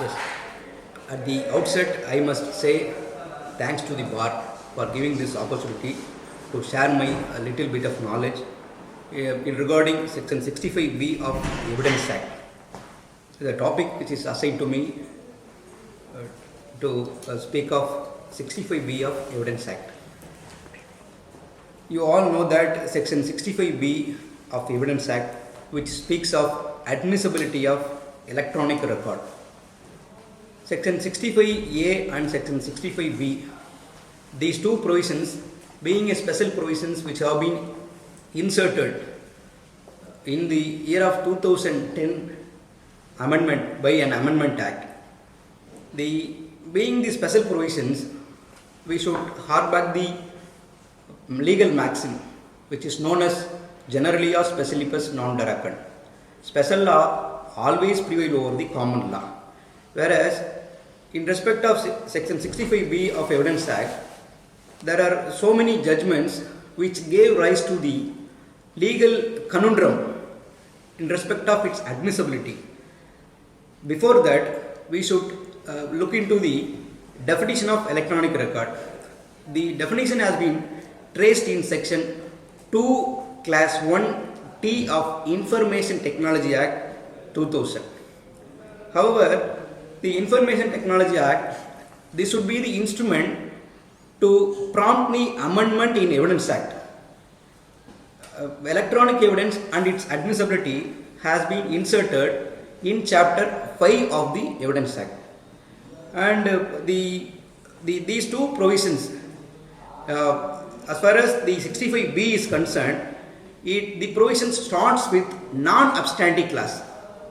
Yes. At the outset, I must say thanks to the bar for giving this opportunity to share my a little bit of knowledge regarding Section 65B of the Evidence Act. The topic which is assigned to me to speak of 65B of Evidence Act. You all know that Section 65B of Evidence Act, which speaks of admissibility of electronic record. Section 65A and Section 65B, these two provisions being a special provisions which have been inserted in the year of 2010 amendment by an amendment act. Being the special provisions, we should hark back the legal maxim which is known as generally or specialibus non deracant. Special law always prevail over the common law, whereas in respect of Section 65B of Evidence Act, there are so many judgments which gave rise to the legal conundrum in respect of its admissibility. Before that, we should look into the definition of electronic record. The definition has been traced in Section 2 Class 1T of Information Technology Act 2000. However, the Information Technology Act, this should be the instrument to prompt the amendment in Evidence Act. Electronic evidence and its admissibility has been inserted in Chapter 5 of the Evidence Act. And these two provisions, as far as the 65B is concerned, the provision starts with non-abstantee clause.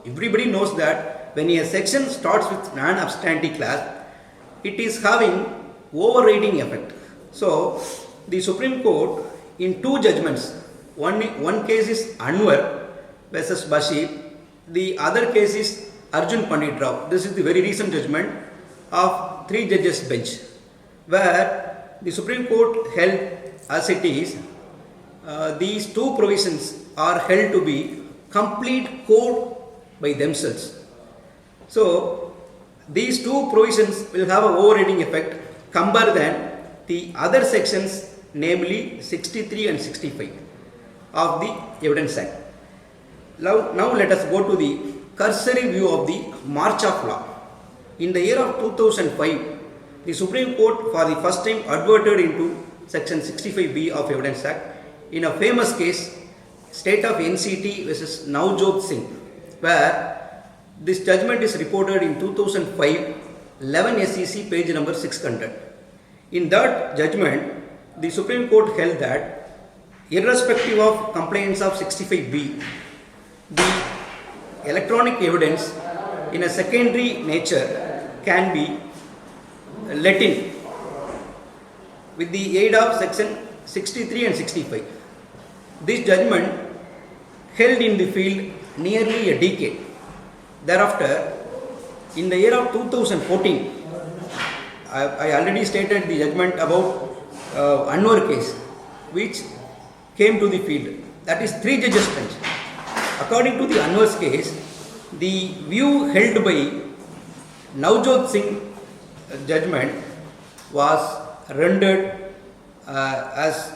Everybody knows that when a section starts with non-abstantee clause, it is having overriding effect. So, the Supreme Court in two judgments, one case is Anwar versus Bashir, the other case is Arjun Pandit Rao. This is the very recent judgment of 3 judges bench, where the Supreme Court held as it is, these two provisions are held to be complete code by themselves. So, these two provisions will have an overriding effect compared than the other sections, namely 63 and 65 of the Evidence Act. Now let us go to the cursory view of the march of law. In the year of 2005, the Supreme Court for the first time adverted into Section 65B of Evidence Act in a famous case, State of NCT versus Navjot Singh, where this judgment is reported in 2005, 11 SEC page number 600. In that judgment, the Supreme Court held that irrespective of complaints of 65B, the electronic evidence in a secondary nature can be let in with the aid of Section 63 and 65. This judgment held in the field nearly a decade. Thereafter, in the year of 2014, I already stated the judgment about Anwar case, which came to the field. That is 3 judges bench. According to the Anwar's case, the view held by Navjot Singh judgment was rendered as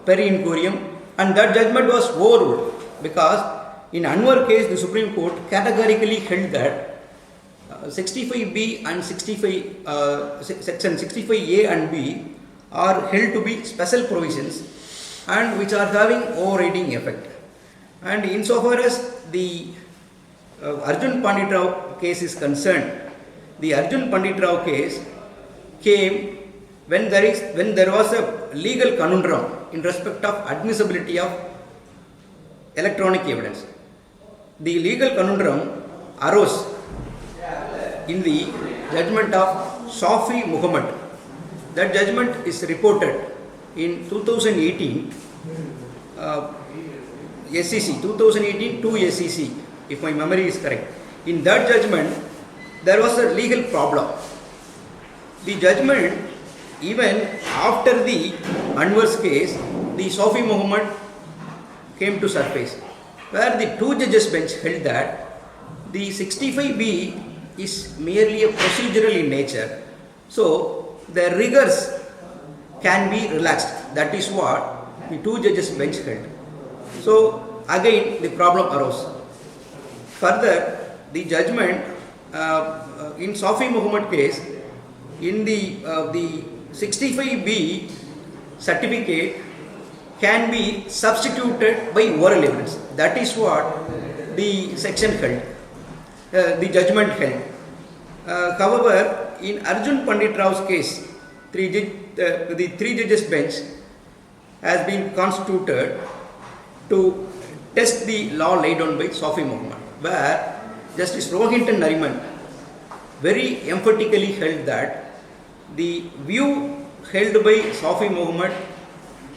per inquirium, and that judgment was overruled because in Anwar case, the Supreme Court categorically held that 65B and 65, Section 65A and B are held to be special provisions and which are having overriding effect. And insofar as the Arjun Pandit Rao case is concerned, the Arjun Pandit Rao case came when there was a legal conundrum in respect of admissibility of electronic evidence. The legal conundrum arose in the judgment of Shafi Muhammad. That judgment is reported in 2018 SEC, 2018 2 SEC, if my memory is correct. In that judgment, there was a legal problem. The judgment, even after the Anwar's case, the Shafi Muhammad came to surface, where the 2 judges bench held that the 65B is merely a procedural in nature. So the rigors can be relaxed. That is what the two judges bench held. So again the problem arose. Further, the judgment in Safi Muhammad case, in the 65B certificate can be substituted by oral evidence. That is what the section held, the judgment held. However, in Arjun Pandit Rao's case, the three judges bench has been constituted to test the law laid down by Safi Muhammad, where Justice Rohinton Nariman very emphatically held that the view held by Safi Muhammad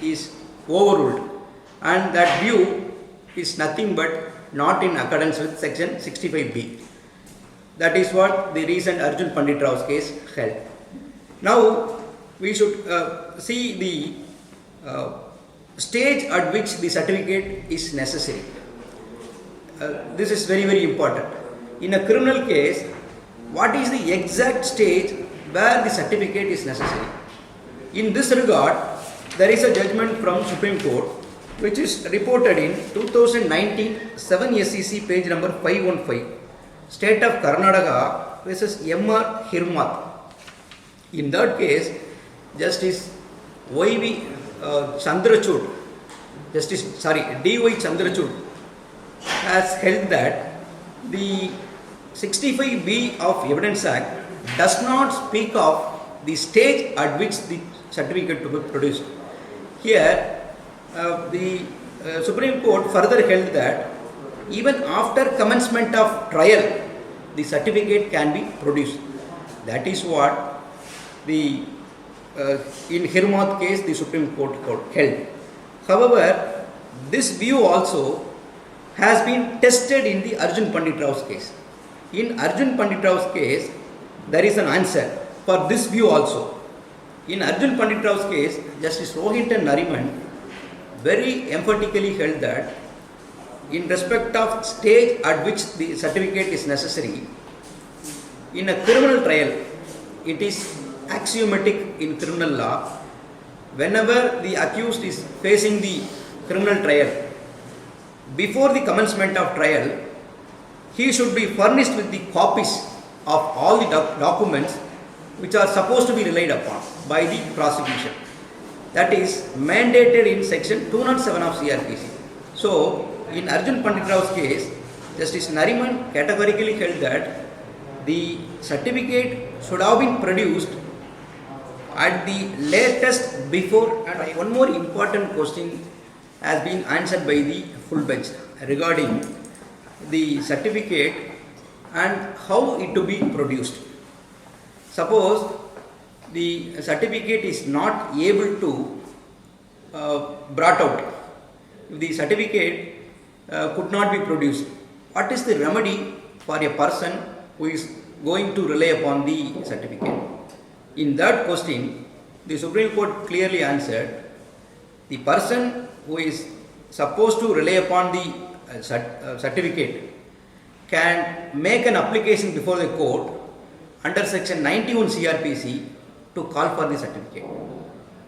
is overruled, and that view is nothing but not in accordance with section 65B. That is what the recent Arjun Pandit Rao's case held. Now we should see the stage at which the certificate is necessary. This is very, very important. In a criminal case, what is the exact stage where the certificate is necessary? In this regard, there is a judgment from Supreme Court which is reported in 2019 7 SEC page number 515, State of Karnataka versus M.R. Hirmath. In that case, Justice D.Y. Chandrachud has held that the 65B of Evidence Act does not speak of the stage at which the certificate to be produced. Here, the Supreme Court further held that even after commencement of trial, the certificate can be produced. That is what the in Hirmath case the Supreme Court held. However, this view also has been tested in the Arjun Pandit Rao's case. In Arjun Pandit Rao's case, there is an answer for this view also. In Arjun Pandit Rao's case, Justice Rohinton Nariman very emphatically held that in respect of stage at which the certificate is necessary, in a criminal trial, it is axiomatic in criminal law, whenever the accused is facing the criminal trial, before the commencement of trial, he should be furnished with the copies of all the documents which are supposed to be relied upon by the prosecution. That is mandated in section 207 of CRPC. So, in Arjun Pandit Rao's case, Justice Nariman categorically held that the certificate should have been produced at the latest before. And one more important question has been answered by the full bench regarding the certificate and how it to be produced. Suppose the certificate is not able to brought out. If the certificate could not be produced, what is the remedy for a person who is going to rely upon the certificate? In that question, the Supreme Court clearly answered, the person who is supposed to rely upon the certificate can make an application before the court under section 91 CRPC to call for the certificate.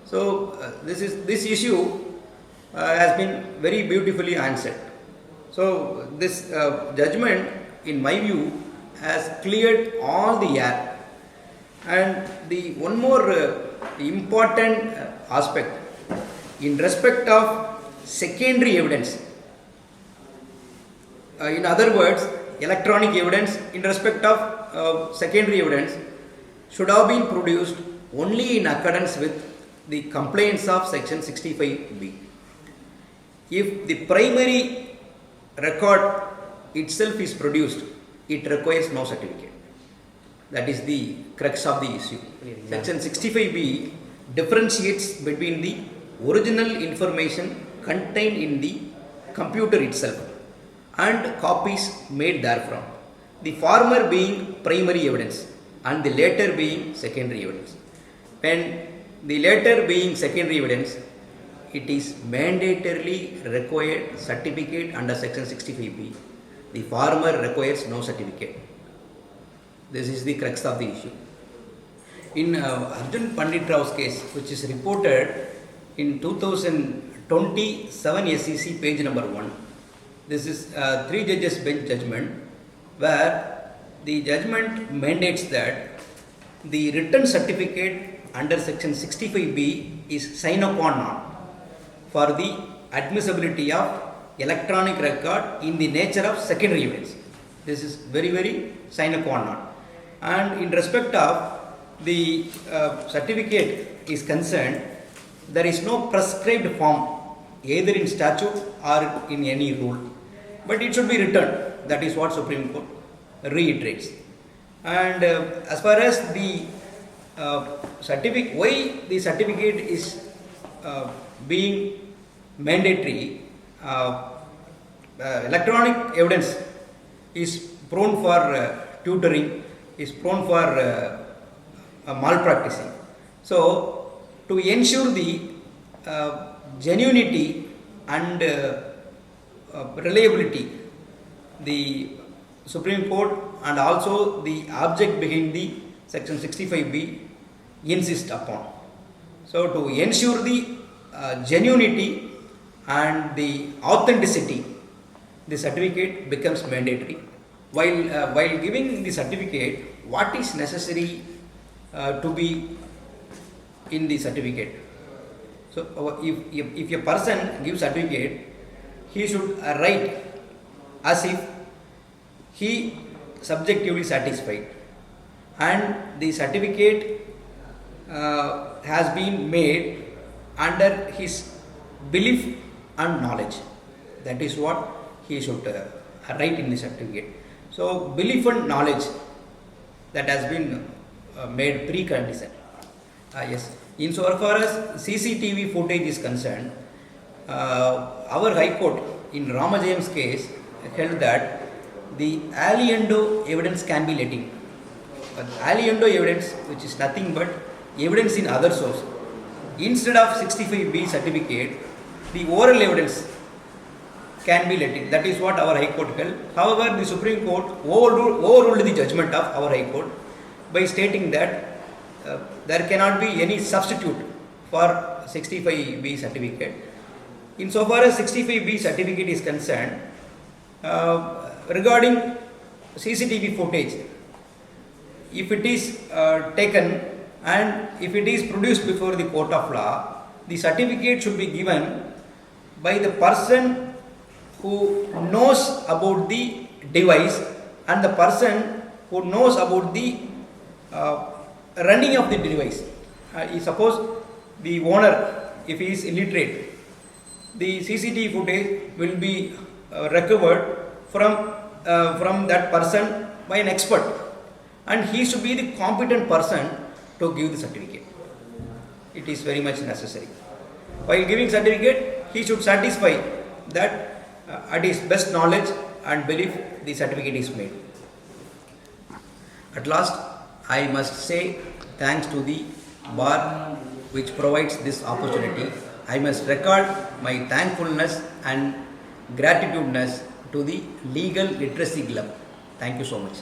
So this issue has been very beautifully answered. So this judgment, in my view, has cleared all the air. And the one more important aspect in respect of secondary evidence, in other words, electronic evidence in respect of secondary evidence should have been produced only in accordance with the complaints of section 65B. If the primary record itself is produced, it requires no certificate. That is the crux of the issue. Section 65B differentiates between the original information contained in the computer itself and copies made therefrom, the former being primary evidence and the latter being secondary evidence. When the latter being secondary evidence, it is mandatorily required certificate under section 65B. The former requires no certificate. This is the crux of the issue. In Arjun Pandit Rao's case, which is reported in 2027 SEC page number 1, this is a 3 judges bench judgment where the judgment mandates that the written certificate under section 65B is sine qua non for the admissibility of electronic record in the nature of secondary evidence. This is very, very sine qua non. And in respect of the certificate is concerned, there is no prescribed form either in statute or in any rule, but it should be written. That is what Supreme Court reiterates. And as far as the certificate, why the certificate is being mandatory, electronic evidence is prone for tutoring, is prone for malpracticing. So, to ensure the genuinity and reliability, the Supreme Court and also the object behind the section 65B insist upon. So, to ensure the genuinity and the authenticity, the certificate becomes mandatory. While giving the certificate, what is necessary to be in the certificate? So, if a person gives certificate, he should write as if he subjectively satisfied, and the certificate has been made under his belief and knowledge. That is what he should write in the certificate. So, belief and knowledge, that has been made precondition. Yes, insofar as CCTV footage is concerned, our High Court in Ramajayam's case held that the aliendo evidence can be let in. Aliendo evidence, which is nothing but evidence in other source, instead of 65B certificate, the oral evidence can be let in. That is what our High Court held. However, the Supreme Court overruled the judgment of our High Court by stating that there cannot be any substitute for 65B certificate. Insofar as 65B certificate is concerned, regarding CCTV footage, if it is taken and if it is produced before the court of law, the certificate should be given by the person who knows about the device and the person who knows about the running of the device. Suppose the owner, if he is illiterate, the CCTV footage will be recovered from that person by an expert, and he should be the competent person to give the certificate. It is very much necessary. While giving certificate, he should satisfy that at his best knowledge and belief the certificate is made. At last, I must say thanks to the bar which provides this opportunity. I must record my thankfulness and gratitudeness to the Legal Literacy Club. Thank you so much.